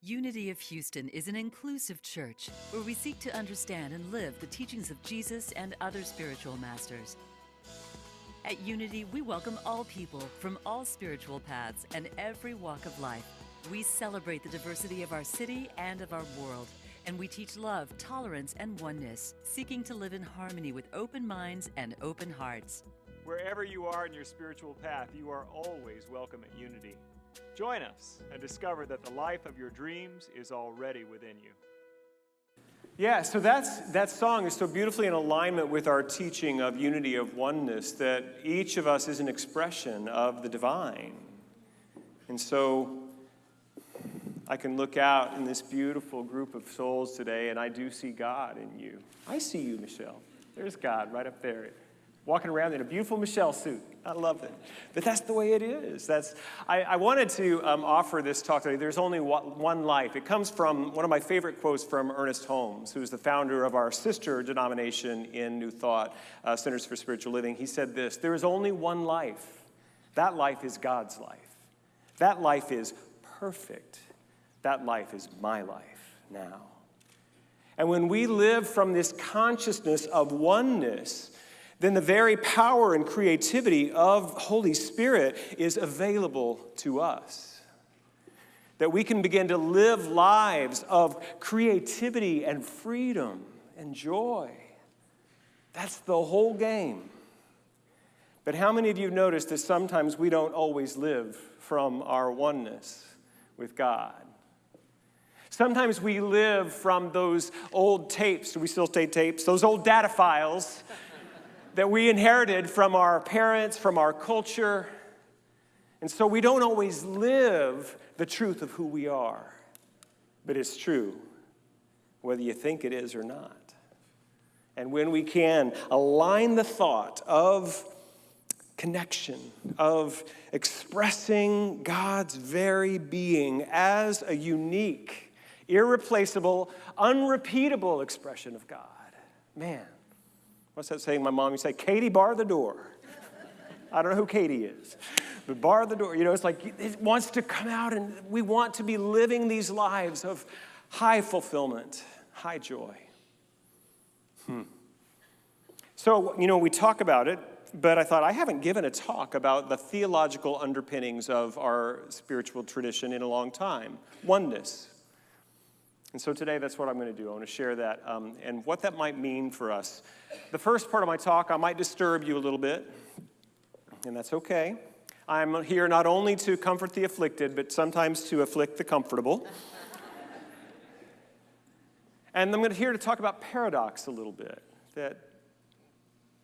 Unity of Houston is an inclusive church where we seek to understand and live the teachings of Jesus and other spiritual masters. At Unity, we welcome all people from all spiritual paths and every walk of life. We celebrate the diversity of our city and of our world, and we teach love, tolerance, and oneness, seeking to live in harmony with open minds and open hearts. Wherever you are in your spiritual path, you are always welcome at Unity. Join us and discover that the life of your dreams is already within you. Yeah, so that song is so beautifully in alignment with our teaching of unity, of oneness, that each of us is an expression of the divine. And so I can look out in this beautiful group of souls today, and I do see God in you. I see you, Michelle. There's God right up there, walking around in a beautiful Michelle suit. I love it. But that's the way it is. I wanted to offer this talk today. There's only one life. It comes from one of my favorite quotes from Ernest Holmes, who's the founder of our sister denomination in New Thought, Centers for Spiritual Living. He said this: there is only one life. That life is God's life. That life is perfect. That life is my life now. And when we live from this consciousness of oneness, then the very power and creativity of Holy Spirit is available to us. That we can begin to live lives of creativity and freedom and joy. That's the whole game. But how many of you have noticed that sometimes we don't always live from our oneness with God? Sometimes we live from those old tapes. Do we still say tapes? Those old data files that we inherited from our parents, from our culture. And so we don't always live the truth of who we are. But it's true, whether you think it is or not. And when we can align the thought of connection, of expressing God's very being as a unique, irreplaceable, unrepeatable expression of God, man. What's that saying? My mom used to say, Katie, bar the door. I don't know who Katie is, but bar the door. You know, it's like it wants to come out, and we want to be living these lives of high fulfillment, high joy. So, you know, we talk about it, but I thought I haven't given a talk about the theological underpinnings of our spiritual tradition in a long time. Oneness. And so today, that's what I'm going to do. I want to share that and what that might mean for us. The first part of my talk, I might disturb you a little bit, and that's okay. I'm here not only to comfort the afflicted, but sometimes to afflict the comfortable. And I'm here to talk about paradox a little bit. That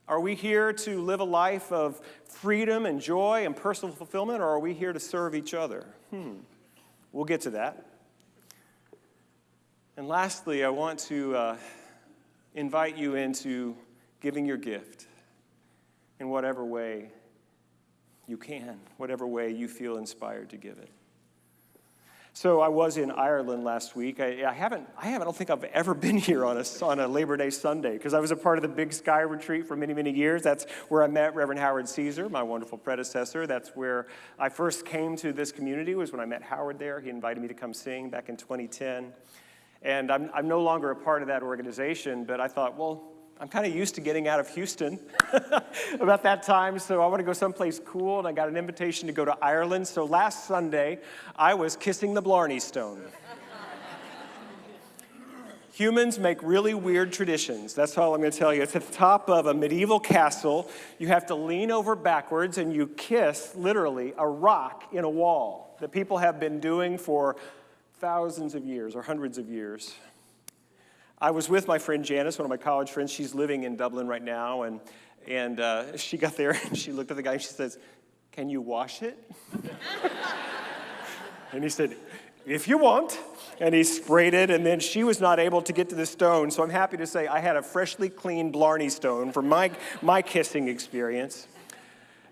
are we here to live a life of freedom and joy and personal fulfillment, or are we here to serve each other? We'll get to that. And lastly, I want to invite you into giving your gift in whatever way you can, whatever way you feel inspired to give it. So I was in Ireland last week. I don't think I've ever been here on a Labor Day Sunday, because I was a part of the Big Sky Retreat for many, many years. That's where I met Reverend Howard Caesar, my wonderful predecessor. That's where I first came to this community, was when I met Howard there. He invited me to come sing back in 2010. And I'm no longer a part of that organization, but I thought, well, I'm kind of used to getting out of Houston about that time, so I want to go someplace cool, and I got an invitation to go to Ireland. So last Sunday, I was kissing the Blarney Stone. Humans make really weird traditions. That's all I'm going to tell you. It's at the top of a medieval castle. You have to lean over backwards, and you kiss, literally, a rock in a wall that people have been doing for thousands of years or hundreds of years. I was with my friend Janice, one of my college friends. She's living in Dublin right now, and she got there and she looked at the guy and she says, "Can you wash it?" And he said, "If you want." And he sprayed it, and then she was not able to get to the stone. So I'm happy to say I had a freshly cleaned Blarney Stone from my kissing experience.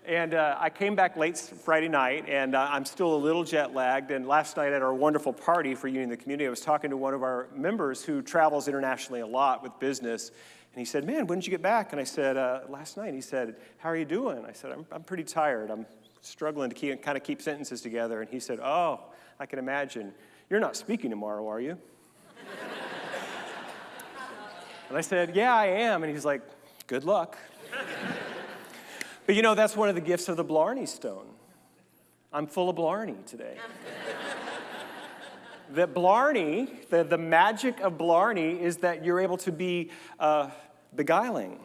And I came back late Friday night, and I'm still a little jet-lagged. And last night at our wonderful party for Union of the Community, I was talking to one of our members who travels internationally a lot with business. And he said, "Man, when did you get back?" And I said, "Last night." He said, "How are you doing?" I said, I'm pretty tired. I'm struggling to keep sentences together." And he said, "Oh, I can imagine, "You're not speaking tomorrow, are you?" And I said, "Yeah, I am." And he's like, "Good luck." But you know, that's one of the gifts of the Blarney Stone. I'm full of Blarney today. That Blarney, the magic of Blarney is that you're able to be beguiling,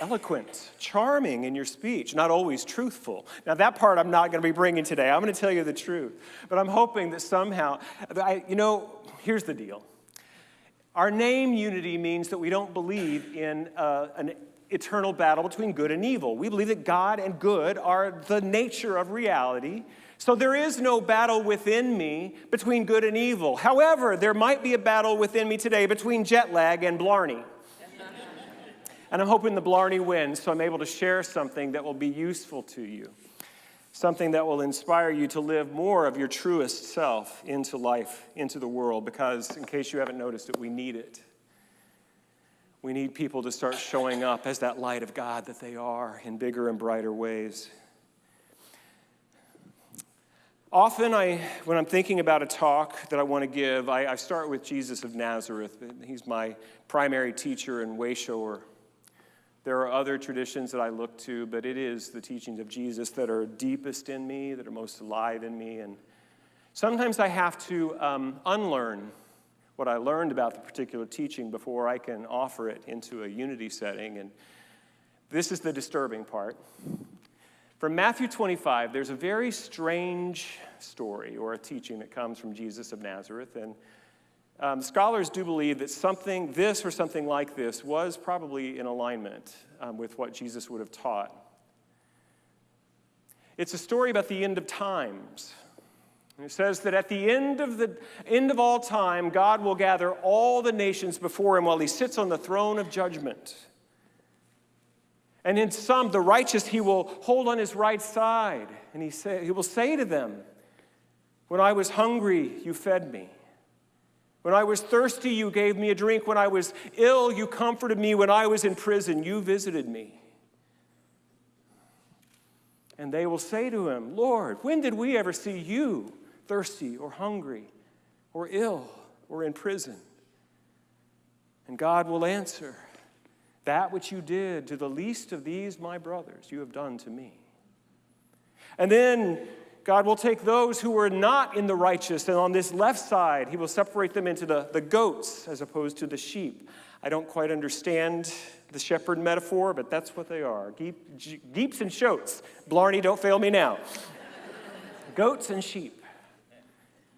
eloquent, charming in your speech, not always truthful. Now that part I'm not going to be bringing today. I'm going to tell you the truth. But I'm hoping that somehow, here's the deal. Our name Unity means that we don't believe in an eternal battle between good and evil. We believe that God and good are the nature of reality. So there is no battle within me between good and evil. However, there might be a battle within me today between jet lag and Blarney. And I'm hoping the Blarney wins, so I'm able to share something that will be useful to you. Something that will inspire you to live more of your truest self into life, into the world, because in case you haven't noticed it, we need it. We need people to start showing up as that light of God that they are in bigger and brighter ways. Often, when I'm thinking about a talk that I want to give, I start with Jesus of Nazareth. He's my primary teacher and way shower. There are other traditions that I look to, but it is the teachings of Jesus that are deepest in me, that are most alive in me. And sometimes I have to unlearn what I learned about the particular teaching before I can offer it into a unity setting. And this is the disturbing part. From Matthew 25, there's a very strange story or a teaching that comes from Jesus of Nazareth. And scholars do believe that this or something like this was probably in alignment with what Jesus would have taught. It's a story about the end of times. And it says that at the end of all time, God will gather all the nations before him while he sits on the throne of judgment. And in some, the righteous he will hold on his right side, and he will say to them, "When I was hungry, you fed me. When I was thirsty, you gave me a drink. When I was ill, you comforted me. When I was in prison, you visited me." And they will say to him, "Lord, when did we ever see you thirsty or hungry or ill or in prison?" And God will answer, "That which you did to the least of these my brothers, you have done to me." And then God will take those who were not in the righteous, and on this left side, he will separate them into the goats as opposed to the sheep. I don't quite understand the shepherd metaphor, but that's what they are. Geeps and shoats. Blarney, don't fail me now. Goats and sheep.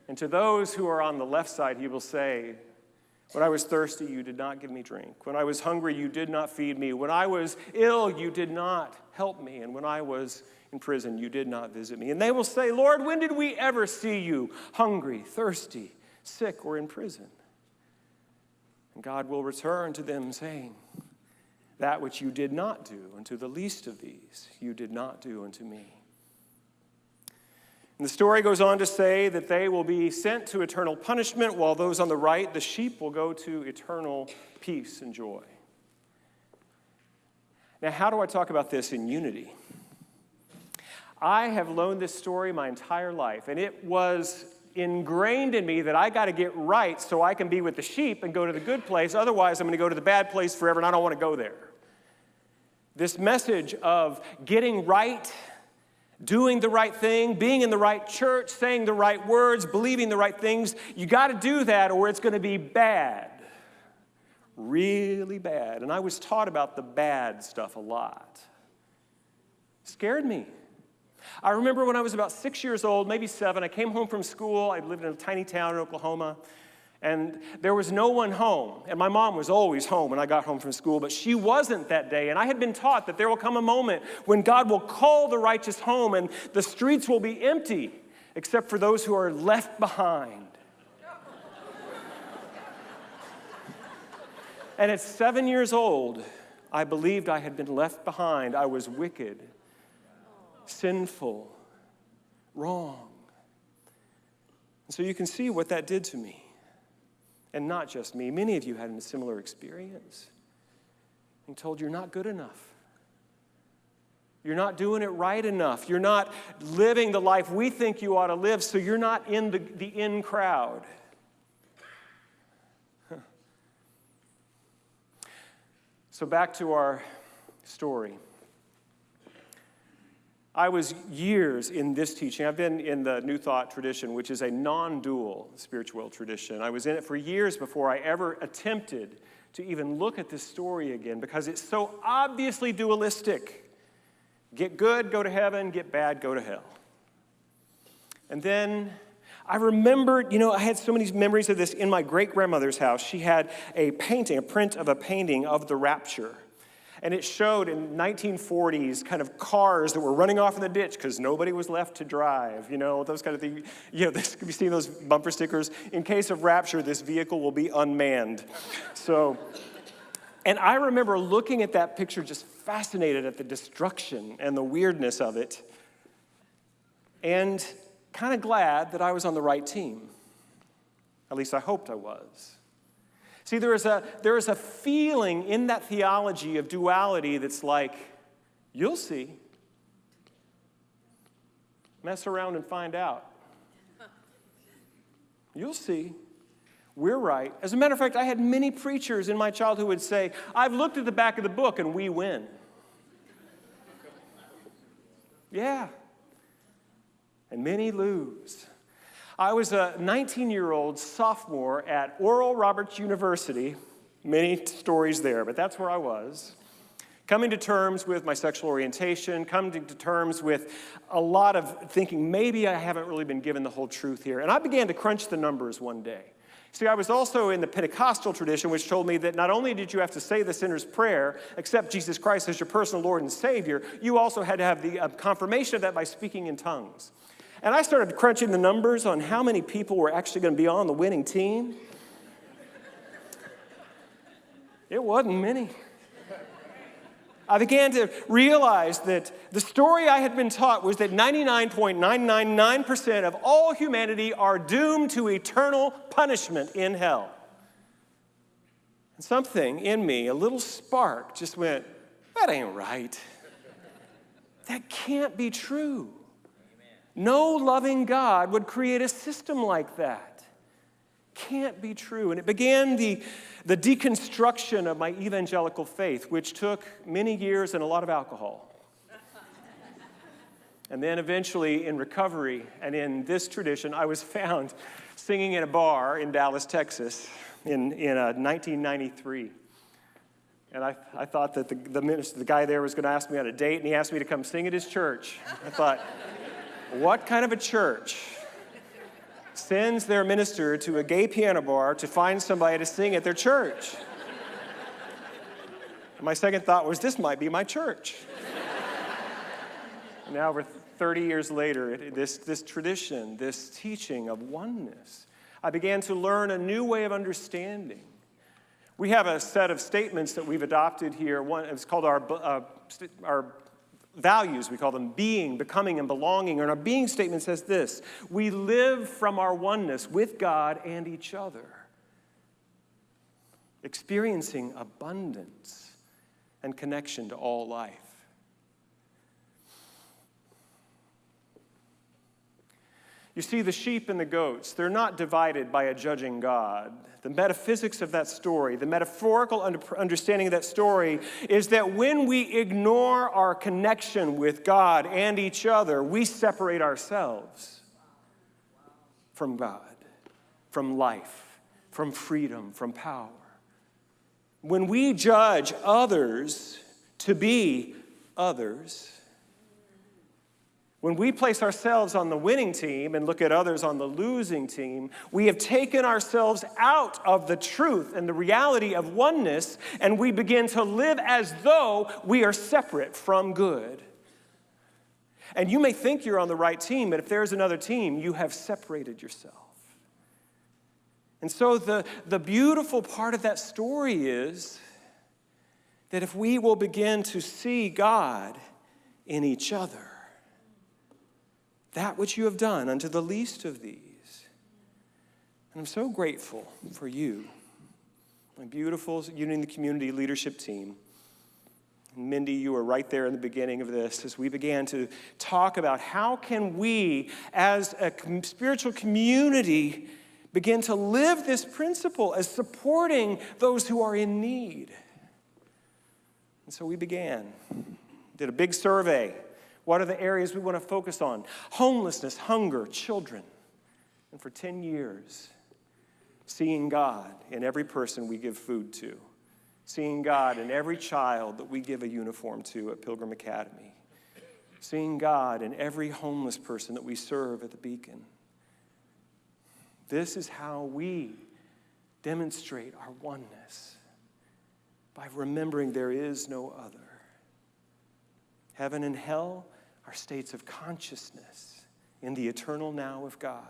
And to those who are on the left side, he will say, "When I was thirsty, you did not give me drink. When I was hungry, you did not feed me. When I was ill, you did not help me. And when I was in prison, you did not visit me." And they will say, "Lord, when did we ever see you hungry, thirsty, sick, or in prison?" And God will return to them saying, "That which you did not do unto the least of these, you did not do unto me." And the story goes on to say that they will be sent to eternal punishment, while those on the right, the sheep, will go to eternal peace and joy. Now, how do I talk about this in unity? I have known this story my entire life, and it was ingrained in me that I got to get right so I can be with the sheep and go to the good place. Otherwise, I'm going to go to the bad place forever, and I don't want to go there. This message of getting right, doing the right thing, being in the right church, saying the right words, believing the right things, you got to do that or it's going to be bad. Really bad. And I was taught about the bad stuff a lot. It scared me. I remember when I was about 6 years old, maybe 7, I came home from school. I lived in a tiny town in Oklahoma, and there was no one home. And my mom was always home when I got home from school, but she wasn't that day. And I had been taught that there will come a moment when God will call the righteous home, and the streets will be empty, except for those who are left behind. And at 7 years old, I believed I had been left behind. I was wicked, sinful, wrong. And so you can see what that did to me. And not just me. Many of you had a similar experience. Being told you're not good enough. You're not doing it right enough. You're not living the life we think you ought to live, so you're not in the in crowd. So back to our story. I was years in this teaching. I've been in the New Thought tradition, which is a non-dual spiritual tradition. I was in it for years before I ever attempted to even look at this story again, because it's so obviously dualistic. Get good, go to heaven. Get bad, go to hell. And then I remembered, I had so many memories of this in my great-grandmother's house. She had a print of a painting of the rapture. And it showed in 1940s kind of cars that were running off in the ditch because nobody was left to drive, those kind of things. Have you seen those bumper stickers? In case of rapture, this vehicle will be unmanned. And I remember looking at that picture just fascinated at the destruction and the weirdness of it, and kind of glad that I was on the right team. At least I hoped I was. See, there is a feeling in that theology of duality that's like, you'll see. Mess around and find out. You'll see. We're right. As a matter of fact, I had many preachers in my childhood who would say, I've looked at the back of the book and we win. Yeah. And many lose. I was a 19-year-old sophomore at Oral Roberts University. Many stories there, but that's where I was. Coming to terms with my sexual orientation, coming to terms with a lot of thinking, maybe I haven't really been given the whole truth here. And I began to crunch the numbers one day. See, I was also in the Pentecostal tradition, which told me that not only did you have to say the sinner's prayer, accept Jesus Christ as your personal Lord and Savior, you also had to have the confirmation of that by speaking in tongues. And I started crunching the numbers on how many people were actually going to be on the winning team. It wasn't many. I began to realize that the story I had been taught was that 99.999% of all humanity are doomed to eternal punishment in hell. And something in me, a little spark, just went, that ain't right. That can't be true. No loving God would create a system like that. Can't be true. And it began the deconstruction of my evangelical faith, which took many years and a lot of alcohol. And then eventually in recovery and in this tradition, I was found singing in a bar in Dallas, Texas in 1993. And I thought that the guy there was going to ask me on a date, and he asked me to come sing at his church. I thought, what kind of a church sends their minister to a gay piano bar to find somebody to sing at their church? And my second thought was, this might be my church. Now, over 30 years later, this tradition, this teaching of oneness, I began to learn a new way of understanding. We have a set of statements that we've adopted here. One, it's called our values. We call them being, becoming, and belonging. And our being statement says this: we live from our oneness with God and each other, experiencing abundance and connection to all life. You see, the sheep and the goats, they're not divided by a judging God. The metaphysics of that story, the metaphorical understanding of that story is that when we ignore our connection with God and each other, we separate ourselves from God, from life, from freedom, from power. When we judge others to be others, when we place ourselves on the winning team and look at others on the losing team, we have taken ourselves out of the truth and the reality of oneness, and we begin to live as though we are separate from good. And you may think you're on the right team, but if there's another team, you have separated yourself. And so the beautiful part of that story is that if we will begin to see God in each other, that which you have done unto the least of these. And I'm so grateful for you, my beautiful Unity in the Community leadership team, Mindy, you were right there in the beginning of this as we began to talk about how can we, as a spiritual community, begin to live this principle as supporting those who are in need. And so we began, did a big survey. What are the areas we want to focus on? Homelessness, hunger, children. And for 10 years, seeing God in every person we give food to. Seeing God in every child that we give a uniform to at Pilgrim Academy. Seeing God in every homeless person that we serve at the Beacon. This is how we demonstrate our oneness, by remembering there is no other. Heaven and hell are states of consciousness in the eternal now of God.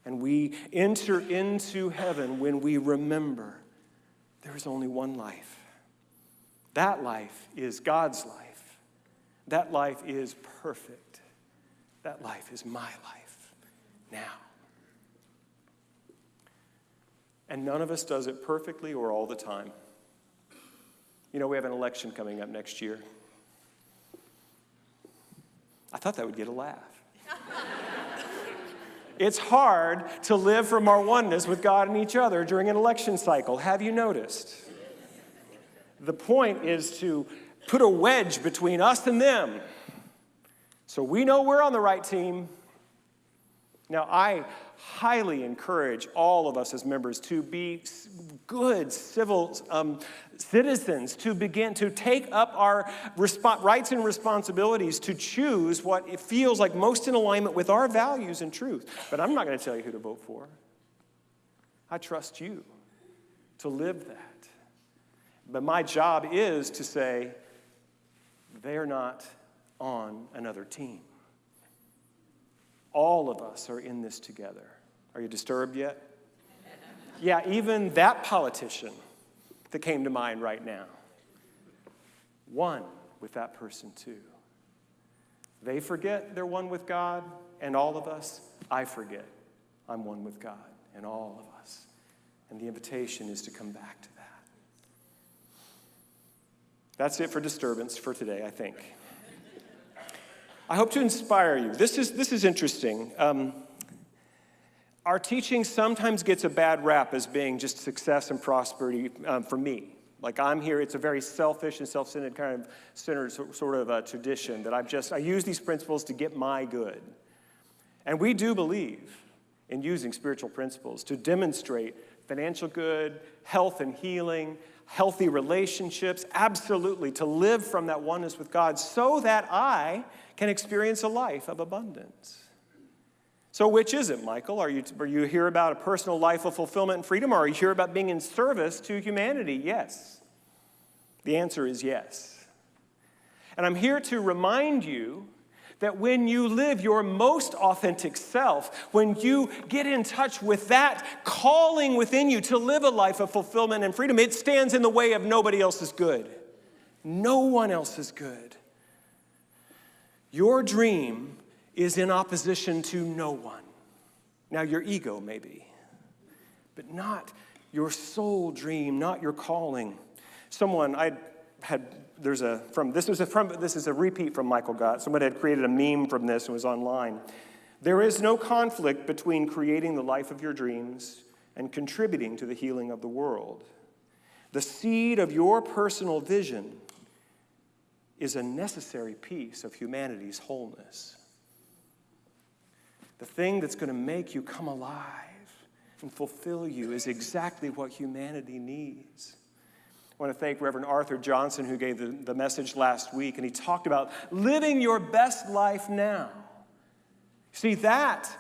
And we enter into heaven when we remember there is only one life. That life is God's life. That life is perfect. That life is my life now. And none of us does it perfectly or all the time. You know, we have an election coming up next year. I thought that would get a laugh. It's hard to live from our oneness with God and each other during an election cycle. Have you noticed? The point is to put a wedge between us and them so we know we're on the right team. Now, I highly encourage all of us as members to be good civil citizens, to begin to take up our rights and responsibilities to choose what it feels like most in alignment with our values and truth. But I'm not going to tell you who to vote for. I trust you to live that. But my job is to say, they're not on another team. All of us are in this together. Are you disturbed yet? Yeah, even that politician that came to mind right now. One with that person too. They forget they're one with God, and all of us, I forget I'm one with God, and all of us. And the invitation is to come back to that. That's it for disturbance for today, I think. I hope to inspire you. This is interesting. Our teaching sometimes gets a bad rap as being just success and prosperity for me. Like I'm here, it's a very selfish and self-centered kind of centered sort of a tradition that I use these principles to get my good. And we do believe in using spiritual principles to demonstrate financial good, health and healing, healthy relationships, absolutely, to live from that oneness with God so that I can experience a life of abundance. So which is it, Michael? Are you here about a personal life of fulfillment and freedom, or are you here about being in service to humanity? Yes. The answer is yes. And I'm here to remind you that when you live your most authentic self, when you get in touch with that calling within you to live a life of fulfillment and freedom, it stands in the way of nobody else's good. No one else is good. Your dream is in opposition to no one. Now, your ego maybe, but not your soul dream, not your calling. This is a repeat from Michael Gott. Someone had created a meme from this and was online. There is no conflict between creating the life of your dreams and contributing to the healing of the world. The seed of your personal vision is a necessary piece of humanity's wholeness. The thing that's going to make you come alive and fulfill you is exactly what humanity needs. I want to thank Reverend Arthur Johnson, who gave the message last week, and he talked about living your best life now. See, that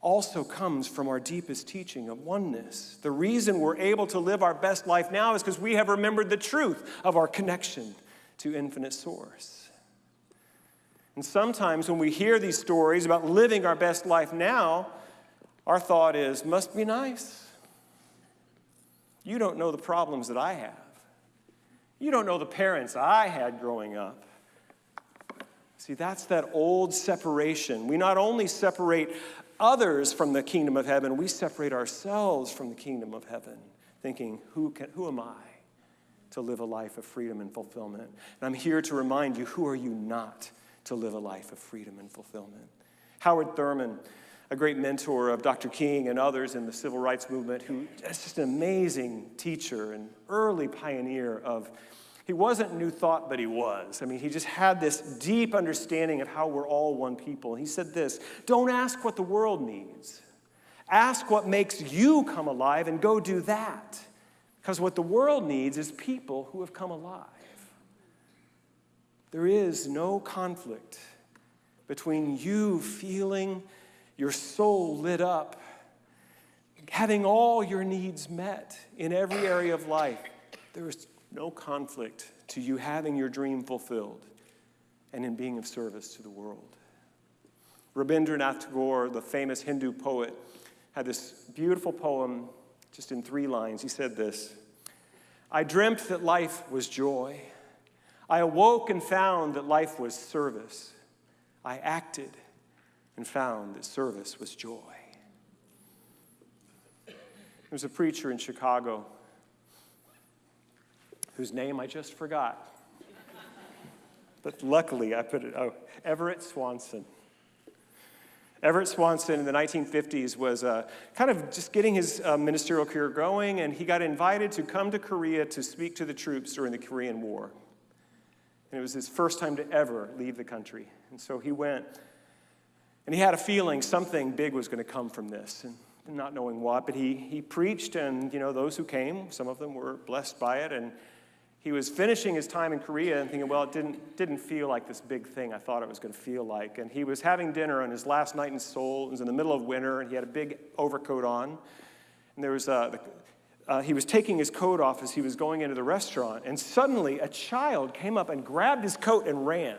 also comes from our deepest teaching of oneness. The reason we're able to live our best life now is because we have remembered the truth of our connection to infinite source. And sometimes when we hear these stories about living our best life now, our thought is, must be nice. You don't know the problems that I have. You don't know the parents I had growing up. See, that's that old separation. We not only separate others from the kingdom of heaven, we separate ourselves from the kingdom of heaven, thinking, who am I to live a life of freedom and fulfillment. And I'm here to remind you, who are you not to live a life of freedom and fulfillment? Howard Thurman, a great mentor of Dr. King and others in the civil rights movement, who is just an amazing teacher and early pioneer of, he wasn't New Thought, but he was. I mean, he just had this deep understanding of how we're all one people. And he said this, don't ask what the world needs. Ask what makes you come alive and go do that. Because what the world needs is people who have come alive. There is no conflict between you feeling your soul lit up, having all your needs met in every area of life. There is no conflict to you having your dream fulfilled and in being of service to the world. Rabindranath Tagore, the famous Hindu poet, had this beautiful poem just in 3 lines. He said this, I dreamt that life was joy. I awoke and found that life was service. I acted and found that service was joy. There was a preacher in Chicago whose name I just forgot. But luckily I put it, Everett Swanson. Everett Swanson in the 1950s was kind of just getting his ministerial career going, and he got invited to come to Korea to speak to the troops during the Korean War. And it was his first time to ever leave the country. And so he went, and he had a feeling something big was going to come from this, and not knowing what, but he preached, and those who came, some of them were blessed by it, and he was finishing his time in Korea and thinking, well, it didn't feel like this big thing I thought it was going to feel like. And he was having dinner on his last night in Seoul. It was in the middle of winter, and he had a big overcoat on. And there was he was taking his coat off as he was going into the restaurant, and suddenly a child came up and grabbed his coat and ran.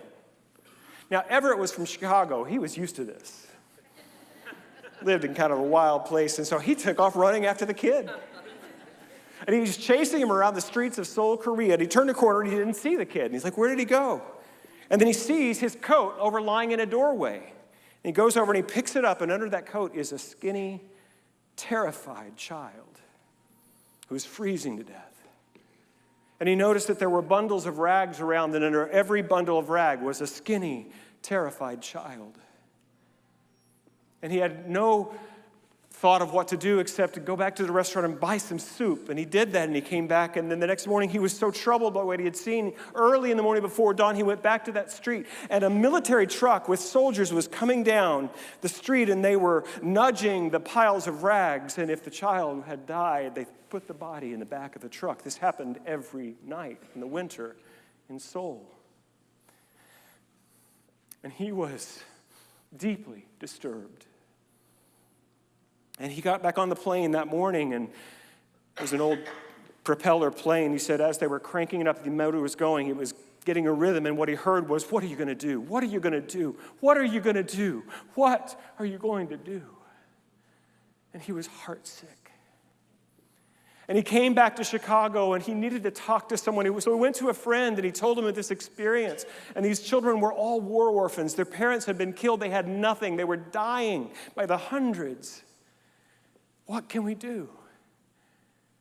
Now, Everett was from Chicago. He was used to this. Lived in kind of a wild place, and so he took off running after the kid. And he was chasing him around the streets of Seoul, Korea, and he turned a corner and he didn't see the kid. And he's like, where did he go? And then he sees his coat over lying in a doorway. And he goes over and he picks it up, and under that coat is a skinny, terrified child who was freezing to death. And he noticed that there were bundles of rags around, and under every bundle of rag was a skinny, terrified child. And he had no thought of what to do except to go back to the restaurant and buy some soup. And he did that, and he came back, and then the next morning he was so troubled by what he had seen. Early in the morning before dawn, he went back to that street, and a military truck with soldiers was coming down the street, and they were nudging the piles of rags, and if the child had died, they put the body in the back of the truck. This happened every night in the winter in Seoul. And he was deeply disturbed. And he got back on the plane that morning, and it was an old propeller plane. He said as they were cranking it up, the motor was going, it was getting a rhythm, and what he heard was, what are you going to do? What are you going to do? What are you going to do? What are you going to do? And he was heartsick. And he came back to Chicago, and he needed to talk to someone. So he went to a friend, and he told him of this experience. And these children were all war orphans. Their parents had been killed. They had nothing. They were dying by the hundreds. What can we do?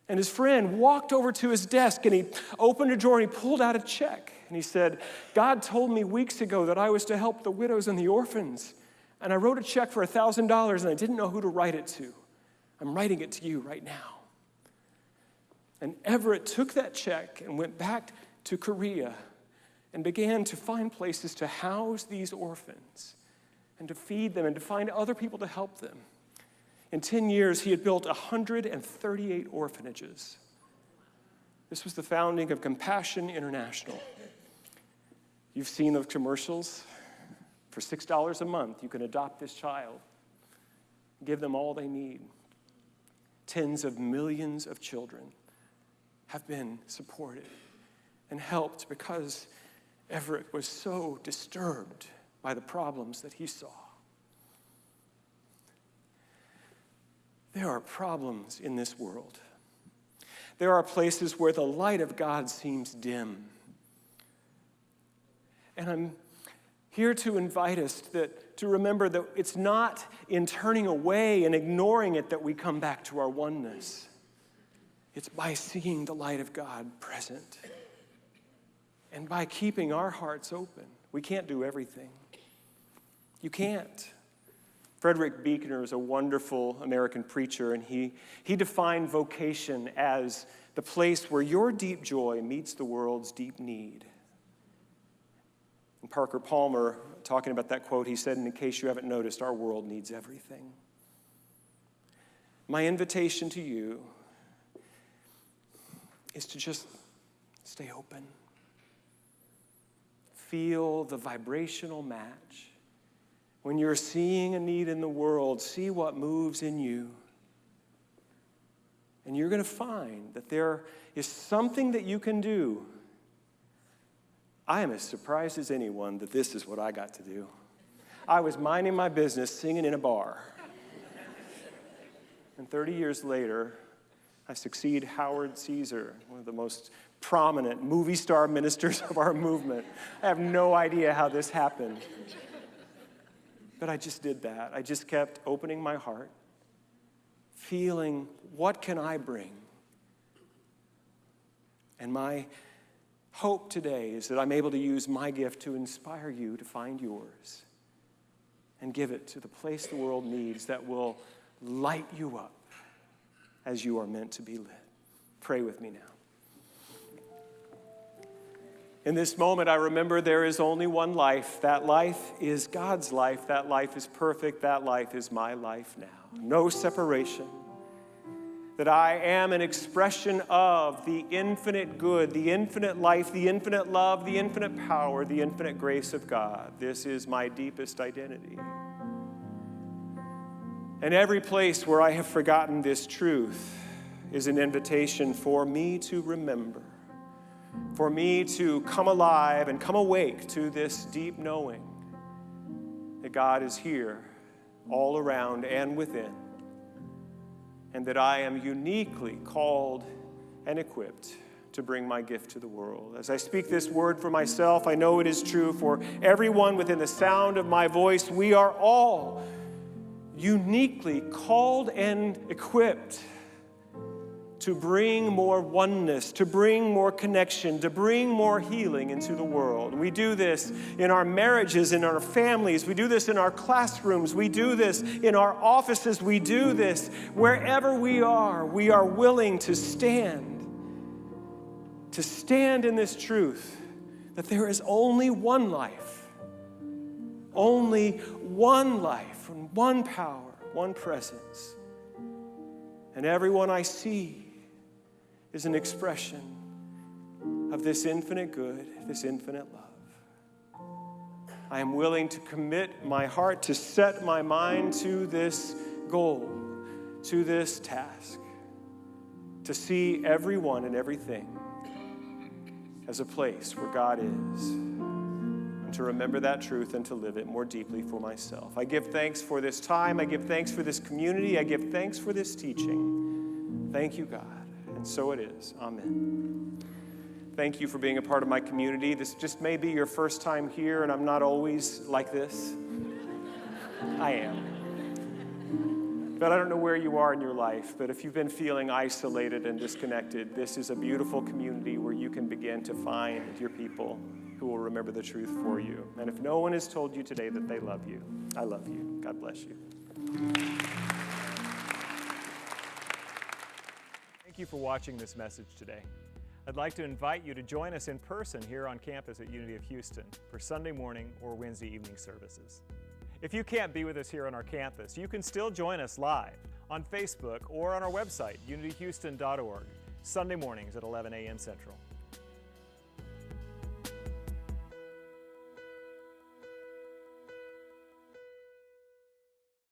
And his friend walked over to his desk, and he opened a drawer, and he pulled out a check. And he said, God told me weeks ago that I was to help the widows and the orphans. And I wrote a check for $1,000, and I didn't know who to write it to. I'm writing it to you right now. And Everett took that check and went back to Korea and began to find places to house these orphans and to feed them and to find other people to help them. In 10 years, he had built 138 orphanages. This was the founding of Compassion International. You've seen those commercials. For $6 a month, you can adopt this child, give them all they need. Tens of millions of children have been supported and helped because Everett was so disturbed by the problems that he saw. There are problems in this world. There are places where the light of God seems dim. And I'm here to invite us to remember that it's not in turning away and ignoring it that we come back to our oneness. It's by seeing the light of God present and by keeping our hearts open. We can't do everything. You can't. Frederick Buechner is a wonderful American preacher, and he defined vocation as the place where your deep joy meets the world's deep need. And Parker Palmer, talking about that quote, he said, in case you haven't noticed, our world needs everything. My invitation to you is to just stay open. Feel the vibrational match. When you're seeing a need in the world, see what moves in you. And you're going to find that there is something that you can do. I am as surprised as anyone that this is what I got to do. I was minding my business, singing in a bar. And 30 years later, I succeed Howard Caesar, one of the most prominent movie star ministers of our movement. I have no idea how this happened. But I just did that. I just kept opening my heart, feeling, what can I bring? And my hope today is that I'm able to use my gift to inspire you to find yours and give it to the place the world needs that will light you up as you are meant to be lit. Pray with me now. In this moment, I remember there is only one life. That life is God's life. That life is perfect. That life is my life now. No separation. That I am an expression of the infinite good, the infinite life, the infinite love, the infinite power, the infinite grace of God. This is my deepest identity. And every place where I have forgotten this truth is an invitation for me to remember, for me to come alive and come awake to this deep knowing that God is here all around and within, and that I am uniquely called and equipped to bring my gift to the world. As I speak this word for myself, I know it is true for everyone within the sound of my voice. We are all uniquely called and equipped to bring more oneness, to bring more connection, to bring more healing into the world. We do this in our marriages, in our families. We do this in our classrooms. We do this in our offices. We do this wherever we are willing to stand in this truth that there is only one life, and one power, one presence. And everyone I see is an expression of this infinite good, this infinite love. I am willing to commit my heart, to set my mind to this goal, to this task, to see everyone and everything as a place where God is, and to remember that truth and to live it more deeply for myself. I give thanks for this time. I give thanks for this community. I give thanks for this teaching. Thank you, God. And so it is. Amen. Thank you for being a part of my community. This just may be your first time here, and I'm not always like this. I am. But I don't know where you are in your life, but if you've been feeling isolated and disconnected, this is a beautiful community where you can begin to find your people who will remember the truth for you. And if no one has told you today that they love you, I love you. God bless you. Thank you for watching this message today. I'd like to invite you to join us in person here on campus at Unity of Houston for Sunday morning or Wednesday evening services. If you can't be with us here on our campus, you can still join us live on Facebook or on our website, unityhouston.org, Sunday mornings at 11 a.m. Central.